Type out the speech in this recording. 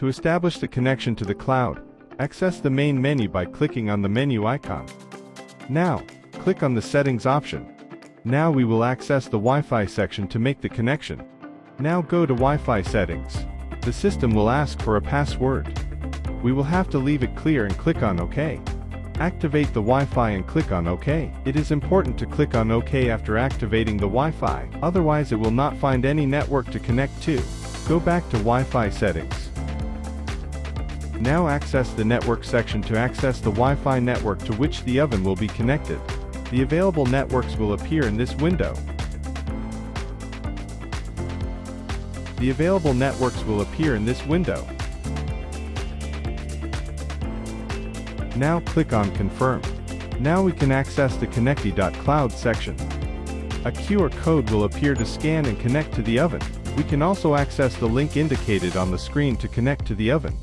To establish the connection to the cloud, access the main menu by clicking on the menu icon. Now, click on the Settings option. Now we will access the Wi-Fi section to make the connection. Now go to Wi-Fi settings. The system will ask for a password. We will have to leave it clear and click on OK. Activate the Wi-Fi and click on OK. It is important to click on OK after activating the Wi-Fi, otherwise it will not find any network to connect to. Go back to Wi-Fi settings. Now access the network section to access the Wi-Fi network to which the oven will be connected. The available networks will appear in this window. The available networks will appear in this window. Now click on Confirm. Now we can access the Connecty.Cloud section. A QR code will appear to scan and connect to the oven. We can also access the link indicated on the screen to connect to the oven.